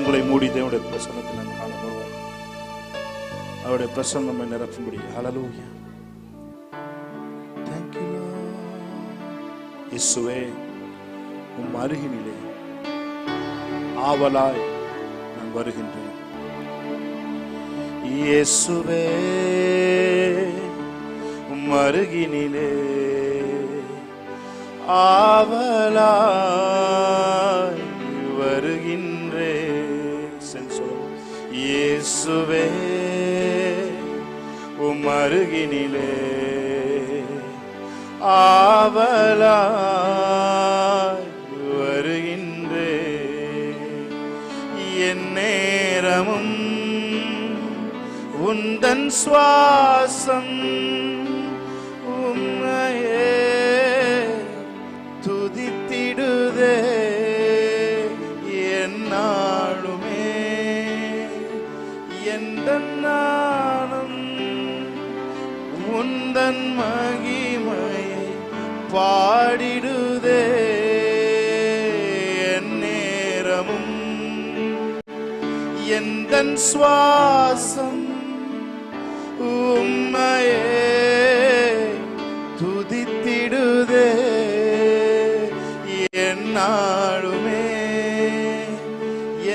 கண்களை மூடி தேவனுடைய பிரசன்னத்தை நாம் காணப்படுவோம். அவருடைய பிரசன்னம் நம்மை நிரப்பும்படி. ஹல்லேலூயா. Thank you Lord. இயேசுவே, உம் அருகினிலே ஆவலாய் நான் வருகின்றேன். இயேசுவே, உம் அருகினிலே ஆவலாய் வருகின்றேன். இயேசுவே, உம் அருகினிலே ஆவலாய் வருகின்றேன். என் நேரமும் உந்தன் சுவாசம் உம்மையே துதித்திடுதே. என்னாலுமே எந்தன் நானும் உந்தன் மகிமையை பாடிடுதே. என் நேரமும் எந்தன் சுவாசம் உம்மையே துதித்திடுதே. என்னாலுமே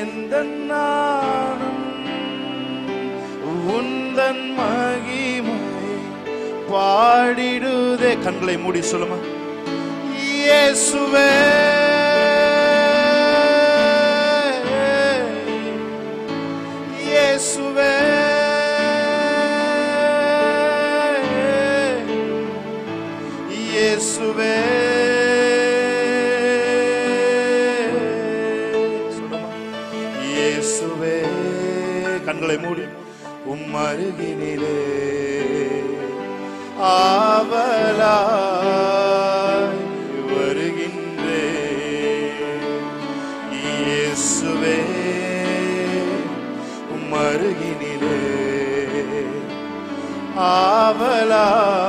எந்தன் நானும் உந்தன் மகிமை பாடிடுதே. கண்களை மூடி சொல்லுமா. இயேசுவே, இயேசுவே, இயேசுவே, இயேசுவே. கண்களை மூடி உம் அருகினிலே ஆவலாய் வருகின்றேன். இயேசுவே, உம் அருகினிலே ஆவலாய்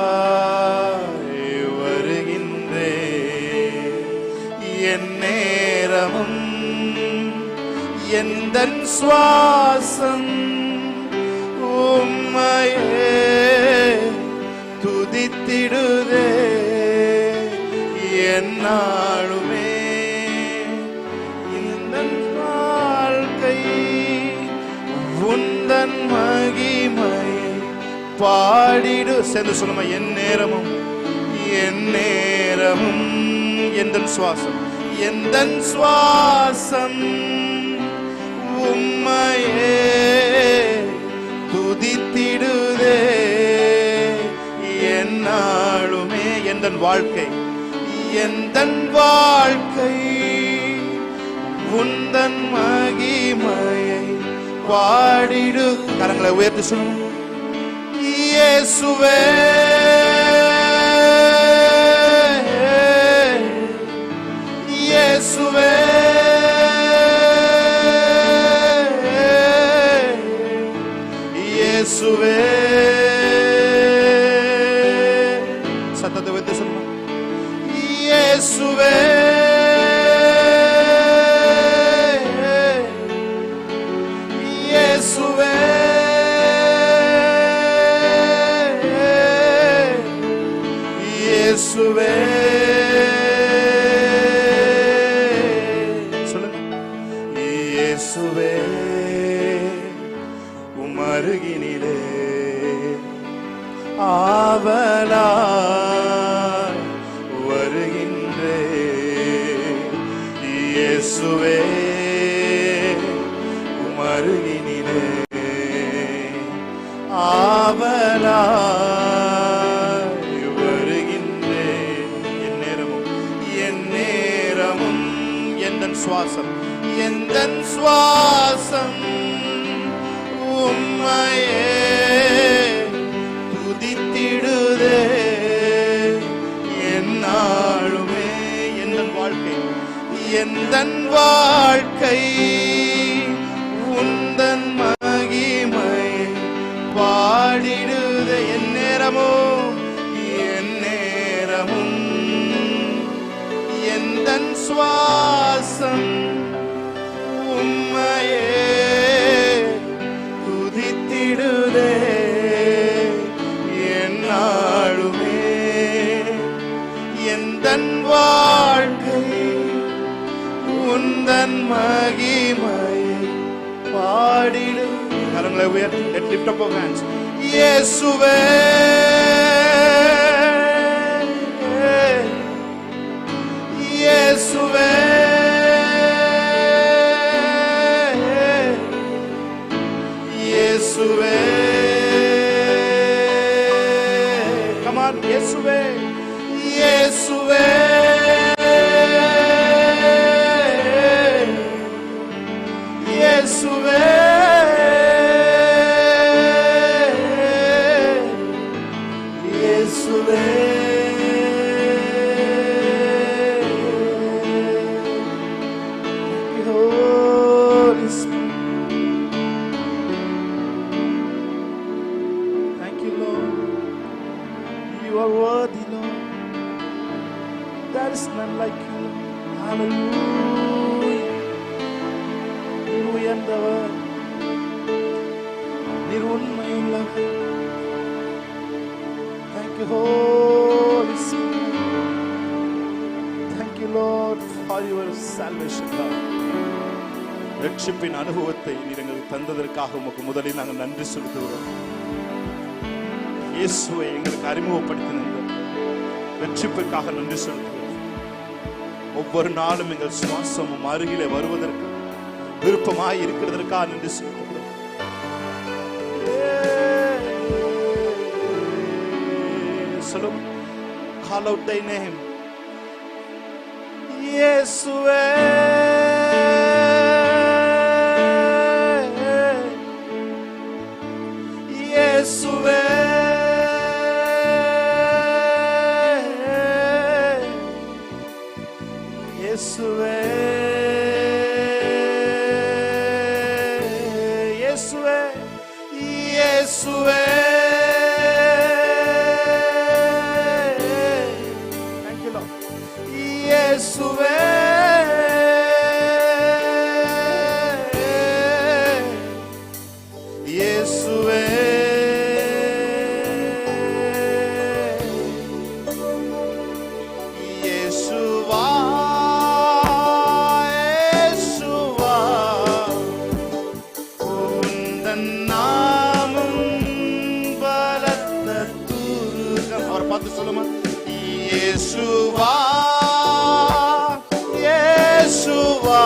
வருகின்றேன். என் நேரமும் எந்தன் சுவாசம் உம்மையே துதித்திடுதே. என்னாலுமே இந்த வாழ்க்கை உந்தன் மகிமையை பாடிடு. சேர்ந்து சொல்லுமா. என் நேரமும் என் நேரமும் எந்தன் சுவாசம் எந்தன் சுவாசம் உம்மையே துதித்திடுதே. என்னாலுமே எந்தன் வாழ்க்கை எந்தன் வாழ்க்கை உந்தன் மகிமையை பாடிடு. கரங்களை உயர்த்தி சொல்லுங்க. இயேசுவே, இயேசுவே, இயேசுவே. சத்தத்தை வைத்து சொல்லுங்க. இயேசுவே, இயேசுவே, இயேசுவே. சொல்லுங்க. இயேசுவே, உம் அருகினிலே ஆவலாய் வருகின்றேன். இயேசுவே, உம் அருகினிலே ஆவலாய் வருகின்றேன். என் நேரமும் எந்தன் சுவாசம் எந்தன் சுவாசம் உம்மையே துதித்திடுதே. என்னாலுமே எந்தன் வாழ்க்கை எந்தன் வாழ்க்கை உந்தன் மகிமை பாடிடுதே. என் நேரமும் எந்தன் சுவாசம் உம்மையே கரங்களை உயர்த்தி let's lift up our hands. இயேசுவே இயேசுவே இயேசுவே come on இயேசுவே இயேசுவே இயேசுவே இயேசுவே Holy Spirit. Thank you, Lord. You are worthy, Lord. There is none like you. Hallelujah. நீர் உயர்ந்தவர், நீர் உண்மையுள்ளவர். Thank you, Holy Spirit. Thank you, Lord, for your salvation, Lord. ரட்சிப்பின் அனுபவத்தை நீர் எங்களுக்கு தந்ததற்காக உமக்கு முதலில் நாங்கள் நன்றி செலுத்துகிறோம். இயேசுவை எங்களுக்கு அறிமுகப்படுத்தின ரட்சிப்பிற்காக நன்றி செலுத்துகிறோம். ஒவ்வொரு நாளும் எங்கள் சுவாசமும் அருகிலே வருவதற்கு விருப்பமாய் இருக்கிறதற்காக நன்றி செலுத்துகிறோம். சொல்லும் call out thy name. இயேசுவே இயேசுவே இயேசுவே இயேசுவே இயேசுவே thank you Lord இயேசுவே இயேசுவே இயேசுவா இயேசுவா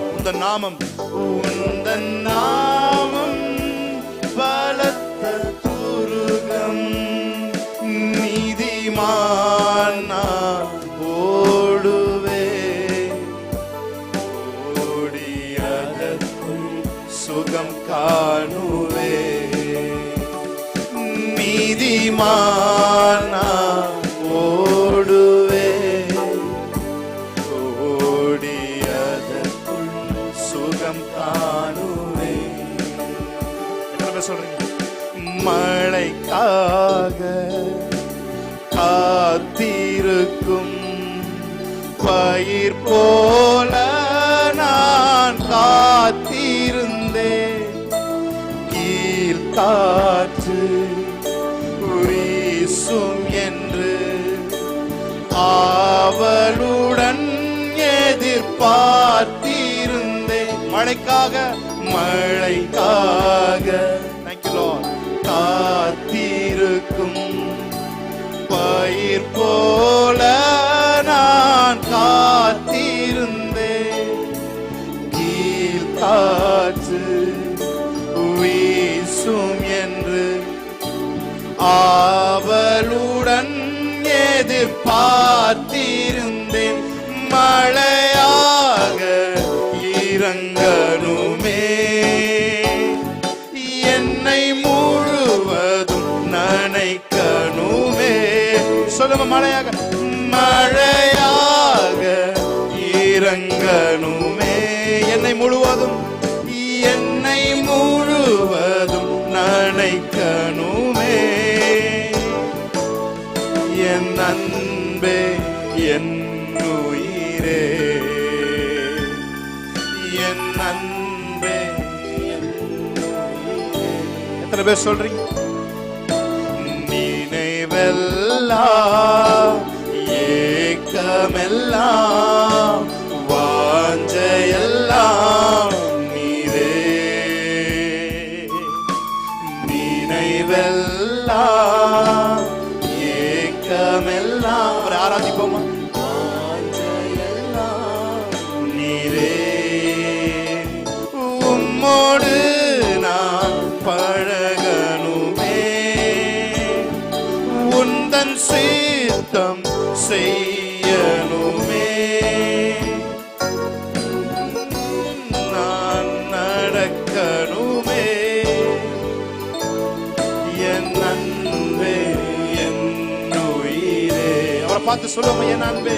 உந்தன் நாமம் உந்தன் நாமம் பலத்த துருகம் நீதிமான் ஓடுவே ஓடியதற்குள் சுகம் காணுவே நீதிமான் ஓடுவே ஓடியதற்குள் சுகம் காணுவே. என்ன சொல்றீங்க? மழைக்காக காத்திருக்கும் பயிர் போல நான் காத்திருந்தேன். கீழ்காற்று வீசும் என்று ஆவலுடன் எதிர்பார்த்திருந்தேன். மழைக்காக மழைக்காக thank you Lord காத்திருக்கும் பயிர் போல நான் காத்திருந்தேன். கீழ்காற்று வீசும் என்று ஆவலுடன் எதிர்பார்த்திருந்தேன். மழையாக இறங்கணுமே என்னை முழுவதும் நனைக்கணுமே. சொல்லுங்க மழையாக மழையாக இறங்கணுமே என்னை முழுவதும் என்னை முழுவதும் நனைக்கணுமே. என் அன்பே என் உயிரே என் அன்பே என் உயிரே. எத்தனை பேர் சொல்றீங்க? நினைவெல்லாம் ஏக்கமெல்லாம் வாஞ்சையெல்லாம் நீரே பார்த்து சொல்லுவோம், என் அன்பே,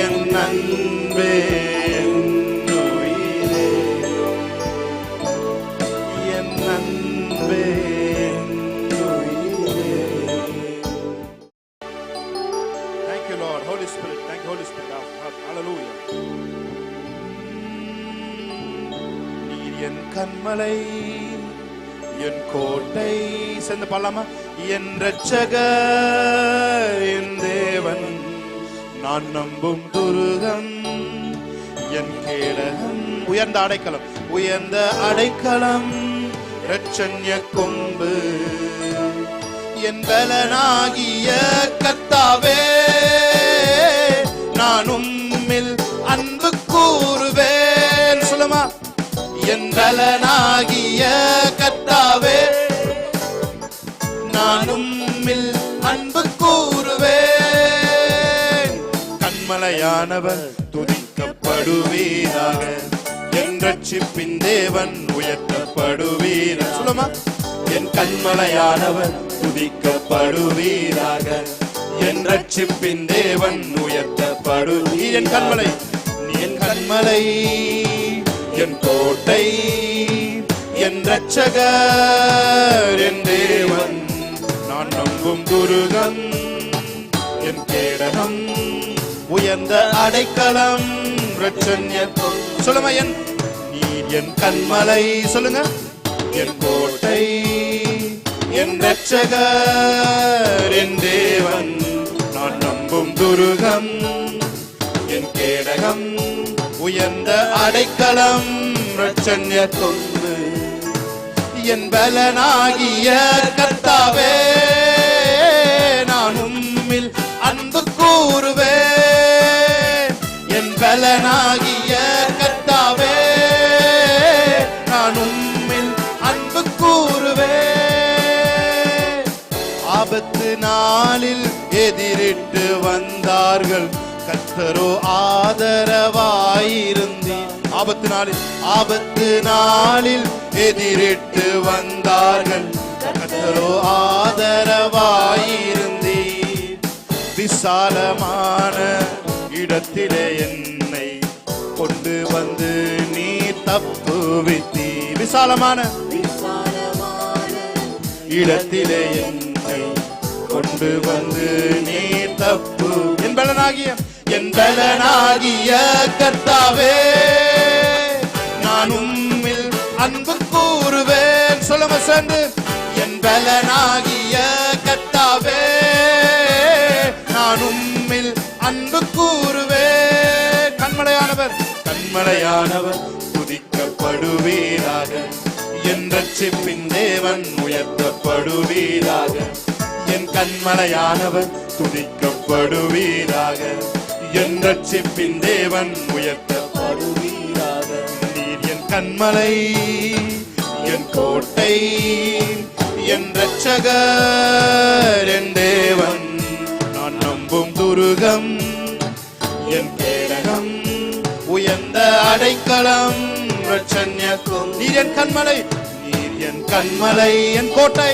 என் அன்பே, என் உயிரே, என் அன்பே, என் உயிரே. Thank you Lord, Holy Spirit, thank you Holy Spirit. Hallelujah. நீர் என் கண்மலை, என் கோட்டை, சேர்ந்து பாடலாமா? என் இரட்சகர், என் தேவன், நான் நம்பும் துருகம், என் கேடகம், உயர்ந்த அடைக்கலம், உயர்ந்த அடைக்கலம், இரட்சண்ய கொம்பு, என் பலனாகிய கர்த்தாவே, நான் உம்மில் அன்பு கூறுவேன். சொல்லுமா, என் பலனாகிய கர்த்தாவே, நான் உம்மில் அன்பு கூறுவேன். கண்மலையானவர் துதிக்கப்படுவீராக, என் ரட்சிப்பின் தேவன் உயர்த்தப்படுவீராக. சொல்லுமா, என் கண்மலையானவர் துதிக்கப்படுவீராக, என் ரட்சிப்பின் தேவன் உயர்த்தப்படுவீர். என் கண்மலை, என் கண்மலை, என் கோட்டை, என் இரட்சகர், என் தேவன், நான் நம்பும் துருகம், என் கேடகம், உயர்ந்த அடைக்கலம், இரட்சண்ய. சொல்லுங்க, என் நீர் என் கண்மலை. சொல்லுங்க, என் கோட்டை, என் இரட்சகர், என் தேவன், நான் நம்பும் துருகம், என் கேடகம், உயர்ந்த அடைக்கலம், இரட்சண்ய கொம்பு, என் பலனாகிய கர்த்தாவே, நான் உம்மில் அன்பு கூறுவேன். என் பலனாகிய கர்த்தாவே, நான் உம்மில் அன்பு கூறுவேன். ஆபத்து நாளில் எதிரிட்டு வந்தார்கள், கர்த்தரோ ஆதரவாயிருந்தீர். ஆபத்து நாளில், ஆபத்து நாளில் எதிரிட்டு வந்தார்கள், கர்த்தரோ ஆதரவாயிருந்தீர். விசாலமான இடத்திலே என்னை கொண்டு வந்து நீ தப்புவித்தீர். விசாலமான இடத்திலே என்னை கொண்டு வந்து நீ தப்பு. என் பலனாகிய, என் பலனாகிய கர்த்தாவே, நான் உம்மில் அன்பு கூறுவேன். சொல்லுங்க சேர்ந்து, என் பலனாகிய கர்த்தாவே, நான் உம்மில் அன்பு கூறுவேன். கண்மலையானவர், கண்மலையானவர் துதிக்கப்படுவீராக, என் ரட்சிப்பின் தேவன் உயர்த்தப்படுவீராக. என் கண்மலையானவர் துதிக்கப்படுவீராக, என் ரட்சிப்பின் தேவன் உயர்த்தப்படுவீராக. நீர் என் கண்மலை, என் கோட்டை, என் இரட்சகர், என் தேவன், நான் நம்பும் துருகம், என் கேடகம், உயர்ந்த அடைக்கலம், இரட்சண்ய கொம்பு. நீர் என் கண்மலை, நீர் என் கண்மலை, என் கோட்டை,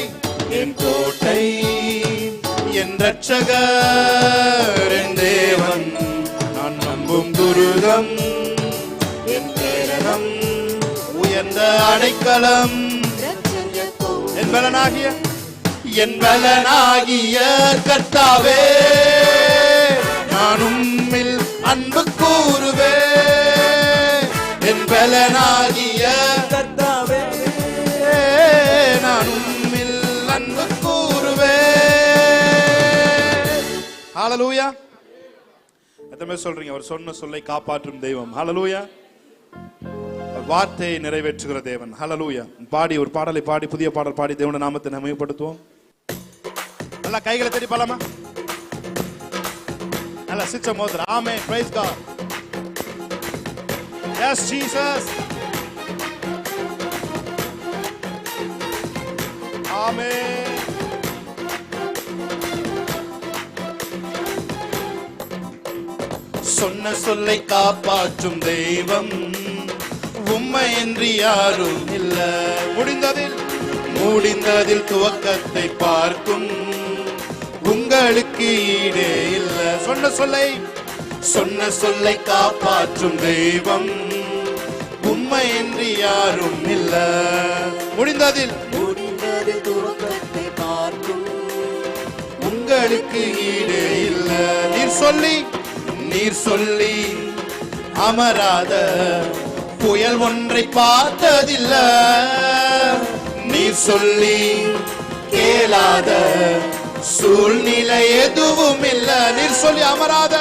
என் கோட்டை, என் இரட்சகர், என் தேவன், நான் நம்பும் துருகம், என் கேடகம், உயர்ந்த அடைக்கலம், என் பலனாகிய, என் பலனாகிய கர்த்தாவே, நான் உம்மில் அன்பு கூறுவேன். என் பலனாகிய கர்த்தாவே, நான் உம்மில் அன்பு கூறுவேன். ஹல்லேலூயா. எத்தனை சொல்றீங்க, அவர் சொன்ன சொல்லை காப்பாற்றும் தெய்வம். ஹல்லேலூயா. வார்த்தையை நிறைவேற்றுகிற தேவன். ஹல்லேலூயா. பாடி ஒரு பாடலை பாடி, புதிய பாடல் பாடி தேவனுடைய நாமத்தை மகிமைப்படுத்துவோம். நல்லா கைகளை தட்டி பாடலாமா? நல்லா சிச்ச மோதிர. Amen. Praise God. Yes Jesus. Amen. சொன்ன சொல்லை காப்பாற்றும் தெய்வம், உம்மையின்றி யாரும் இல்ல. முடிந்ததில் துவக்கத்தை பார்க்கும் உங்களுக்கு ஈடே இல்ல. சொன்ன சொல்லை காப்பாற்றும் தெய்வம் உம்மையின்றி யாரும் இல்ல. முடிந்ததில் துவக்கத்தை பார்க்கும் உங்களுக்கு ஈடு இல்ல. நீர் சொல்லி அமராத புயல் ஒன்றை பார்த்ததில்ல. நீர் சொல்லி கேளாத சூழ்நிலை எதுவும் இல்ல. நீர் சொல்லி அமராத,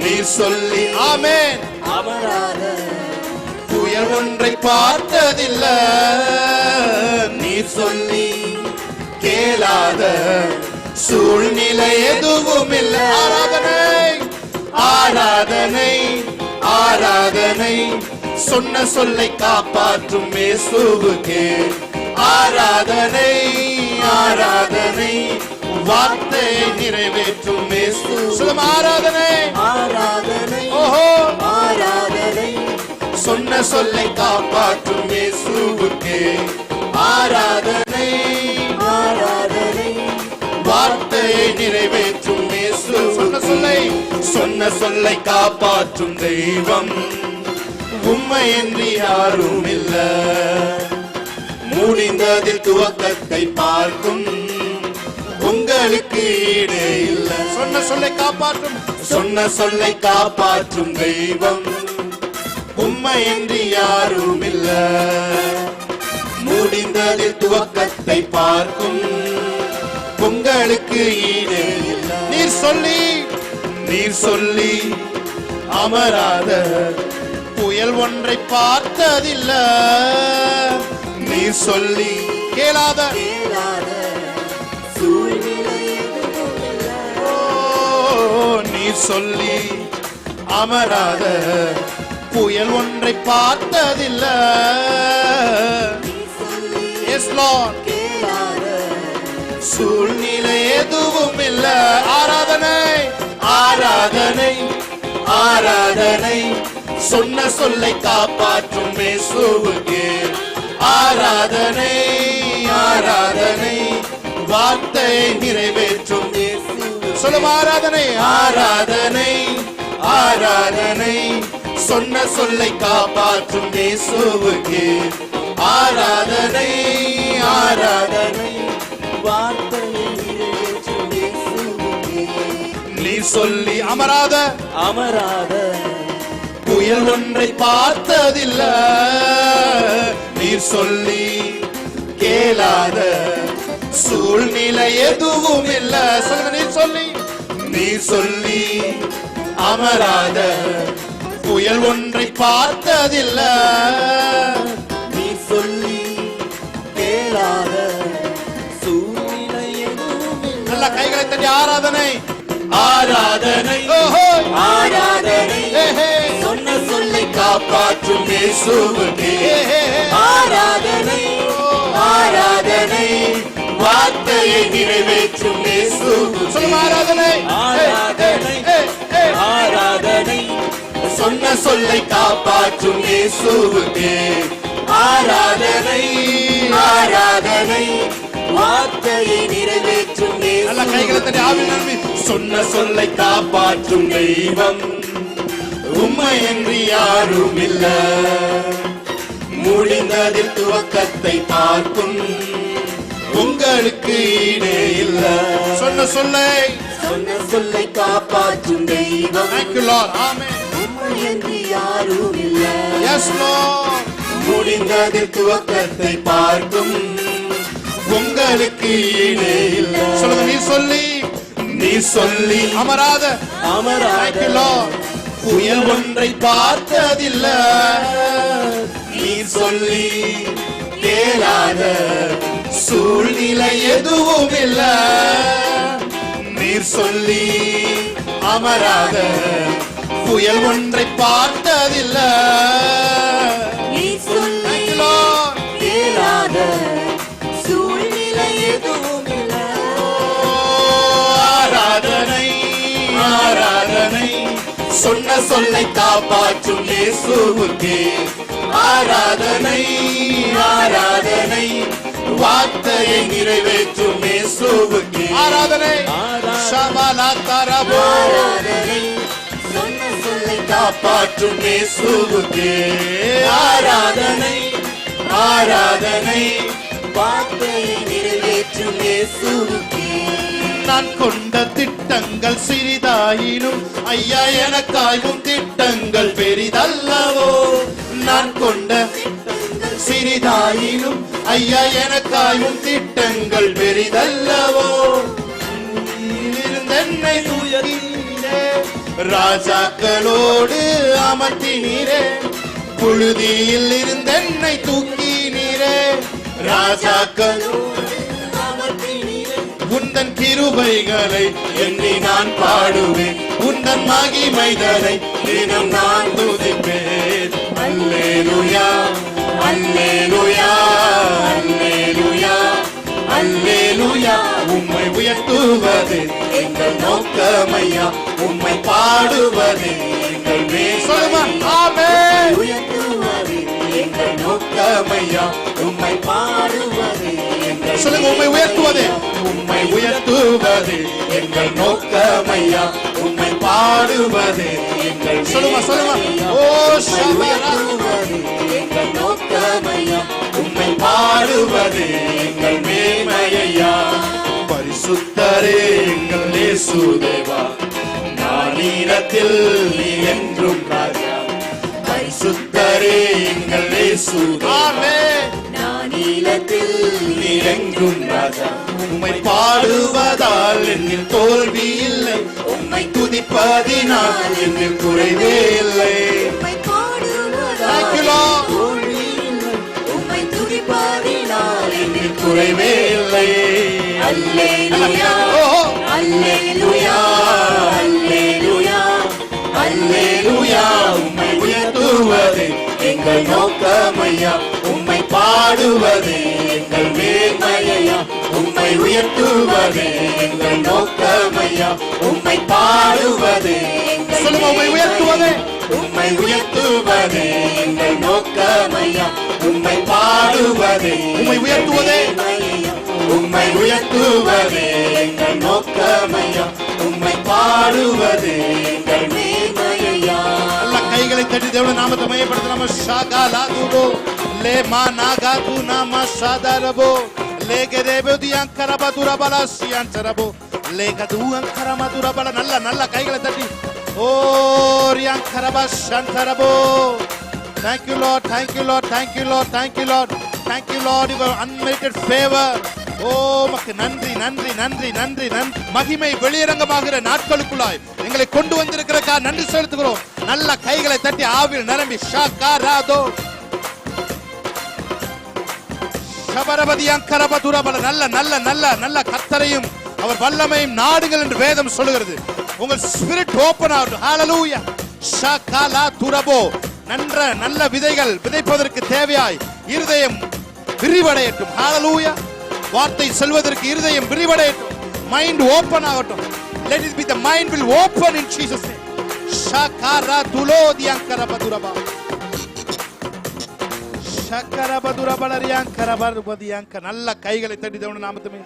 நீர் சொல்லி ஆமென் அமராத புயல் ஒன்றை பார்த்ததில்ல. நீர் சொல்லி கேளாத சூழ்நிலை எதுவும் இல்ல. ஆராதனை ஆராதனை சொன்ன சொல்லை காப்பாற்றும் இயேசுவுக்கே ஆராதனை. ஆராதனை வார்த்தையை நிறைவேற்றும் இயேசு. ஆராதனை ஆராதனை ஓஹோ ஆராதனை சொன்ன சொல்லை காப்பாற்றும் இயேசுவுக்கே ஆராதனை. ஆராதனை வார்த்தையை நிறைவேற்றும் இயேசு. சொன்ன சொல்லை காப்பாற்றும் தெய்வம் உம்மையின்றி யாரும் இல்ல. முடிந்ததில் துவக்கத்தை பார்க்கும் உங்களுக்கு ஈடு இல்ல. சொன்ன சொல்லை காப்பாற்றும் தெய்வம் உம்மையின்றி யாரும் இல்ல. முடிந்ததில் துவக்கத்தை பார்க்கும் உங்களுக்கு ஈடு இல்ல. நீர் சொல்லி அமராத புயல் ஒன்றை பார்த்ததில்ல. நீர் சொல்லி கேளாத சூழ்நிலை நீர் சொல்லி அமராத புயல் ஒன்றை பார்த்ததில்ல. Yes Lord. சூழ்நிலை எதுவும் இல்ல. ஆராதனை ஆராதனை ஆராதனை சொன்ன சொல்லை காப்பாற்றும் இயேசுவுக்கே ஆராதனை. ஆராதனை வார்த்தையை நிறைவேற்றும் இயேசு. சொல்லும் ஆராதனை ஆராதனை ஆராதனை சொன்ன சொல்லை காப்பாற்றும் இயேசுவுக்கே ஆராதனை. ஆராதனை வார்த்தையை நிறைவேற்றும் இயேசுவுக்கே. நீர் சொல்லி அமராத புயல் ஒன்றை பார்த்ததில்ல. நீர் சொல்லி கேளாத சூழ்நிலை எதுவும் இல்ல. நீர் சொல்லி அமராத புயல் ஒன்றை பார்த்ததில்ல. நீர் சொல்லி கேளாத சூழ்நிலை எதுவும் இல்ல. நல்ல கைகளை தட்டி ஆராதனை ஆராதனை ஆராதனை சொன்ன சொல்லை காப்பாற்றும் இயேசுவுக்கே ஆராதனை ஆராதனை வார்த்தையை நிறைவேற்றும் இயேசு. ஆராதனை ஆராதனை ஆராதனை சொன்ன சொல்லை காப்பாற்றும் இயேசுவுக்கே ஆராதனை. ஆராதனை வார்த்தையை நிறைவேற்றும் நல்ல கைகளை தட்டி ஆவியில் நிரம்பி சொன்ன சொல்லை காப்பாற்றும் தெய்வம் உம்மையின்றி யாரும் இல்ல. முடிந்ததில் துவக்கத்தை பார்க்கும் உங்களுக்கு ஈடே இல்ல. சொன்ன சொல்லை காப்பாற்றும் தெய்வம் Thank you Lord. Amen. உம்மையன்றி யாரும் இல்ல. Yes Lord. முடிந்ததில் துவக்கத்தை பார்க்கும் உங்களுக்கு ஈடே இல்ல. சொல்லுங்க நீர் சொல்லி அமராத Thank you Lord. புயல் ஒன்றை பார்த்ததில்ல. நீர் சொல்லி கேளாத சூழ்நிலை எதுவும் இல்ல. நீர் சொல்லி அமராத புயல் ஒன்றை பார்த்ததில்ல. நீர் சொல்லி கேளாத சூழ்நிலை எதுவும் இல்ல. ஆராதனை ஆராதனை சொன்ன சொல்லை காப்பாற்றும் இயேசுவுக்கே ஆராதனை. ஆராதனை வார்த்தையை நிறைவேற்றும் இயேசுவுக்கே ஆராதனை. ஷபலா தரபோ ஆராதனை காப்பாற்றும் இயேசுவுக்கே ஆராதனை ஆராதனை வார்த்தையை நிறைவேற்றும் இயேசுவுக்கே நான் கொண்ட திட்டங்கள் சிறிதாயினும் ஐயா எனக்காயும் திட்டங்கள் பெரிதல்லவோ நான் கொண்ட சிறிதாயினும் ஐயா எனக்காயும் திட்டங்கள் பெரிதல்லவோ என்னை தூயதீரே ராஜாக்களோடு அமர்த்தினீரே புழுதியில் இருந்தென்னை தூக்கினீரே ராஜாக்களோடு உந்தன் கிருபைகளை எண்ணி நான் பாடுவேன் உந்தன் மகிமைதனை தினம் நான் துதிப்பேன் அல்லேலூயா அல்லேலூயா அல்லேலூயா அல்லேலூயா உம்மை உயர்த்துவது எங்கள் நோக்கமையா உம்மை பாடுவது எங்கள் ஆமென் உயர்த்துவது எங்கள் நோக்கமையா உம்மை பாடுவது எங்கள் சொல்லுங்க உம்மை உயர்த்துவது உம்மை உயர்த்துவது எங்கள் நோக்கமையா உம்மை பாடுவது எங்கள் சொல்லுங்க ஓ உயர்த்துவது எங்கள் நோக்கமையா உம்மை பாடுவது எங்கள் மேன்மையா பரிசுத்தரே எங்கள் இயேசு தேவா நானீரத்தில் நீ என்றும் ராஜா பரிசுத்தரே எங்கள் இயேசு ஆமென் நானீலத்தில் நீ எங்கும் ராஜா உம்மை பாடுவதால் என்னில் தோல்வி இல்லை உம்மை துதிப்பதினால் என்னில் குறைவே இல்லை உம்மை பாடுவதால் Thank you, Lord. தோல்வி இல்லை. உம்மை துதிப்பதினால் என்னில் குறைவே இல்லை அல்லேலூயா ஓஹோ அல்லேலூயா அல்லேலூயா அல்லேலூயா உம்மை உயர்த்துவது எங்கள் நோக்கமையா உம்மை பாடுவது எங்கள் மேன்மையா உம்மை உயர்த்துவது எங்கள் நோக்கமையா உம்மை பாடுவது சொல்லுங்க உம்மை உயர்த்துவது உம்மை உயர்த்துவது எங்கள் நோக்கமையா உம்மை பாடுவது உம்மை உயர்த்துவது உம்மை உயர்த்துவது எங்கள் நோக்கமையா உம்மை பாடுவது எங்கள் மேன்மையா எல்லா கைகளை தட்டி தேவனுடைய நாமத்தை மகிமைப்படுத்த நம்ம ஷாகாலாதுபோ லே மானாகாது நாம ஷாதாரபோ லே கெரேபதி அங்கரபதுரபல சியான்சரபோ லே கது அங்கரமதுரபல நல்ல கைகளை தட்டி ஓ ரியாங்கரப ஷான்சரபோ Thank you Lord, thank you Lord, thank you Lord, thank you Lord, thank you Lord, your unmerited favor. ஓ மக்கு நன்றி நன்றி நன்றி நன்றி நன்றி மகிமை வெளியரங்கமாகிற நாட்களுக்குள்ளாய் எங்களை கொண்டு வந்திருக்கிறக்கா நன்றி செலுத்துகிறோம் நல்ல கைகளை தட்டி ஆவில் நிரம்பி ஷாகாராதோ ஷபரபதி அங்கரபதுரபல நல்ல நல்ல நல்ல நல்ல கர்த்தரையும் அவர் வல்லமையும் நாடுங்கள் என்று வேதம் சொல்லுகிறது உங்கள் ஸ்பிரிட் ஓபன் ஆகட்டும் ஹalleluya ஷகாலா துரபோ நல்ல விதைகள் விதைப்பதற்கு தேவையாய் இருதயம் விரிவடையட்டும் ஹalleluya வார்த்தை சொல்வதற்கு இருதயம் விரிவடையட்டும் மைண்ட் ஓபன் ஆகட்டும் let it be the mind will open in Jesus name shakara tulodiyankarabaduraba shakarabadurabalariyankarabaduriyanka நல்ல கைகளை தட்டி தேவனுடைய நாமத்தை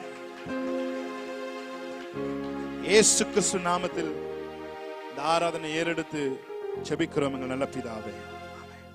இயேசு கிறிஸ்து நாமத்தில் இந்த ஆராதனை ஏறெடுத்து ஜெபிக்கிறோம் எங்கள் நல்ல பிதாவே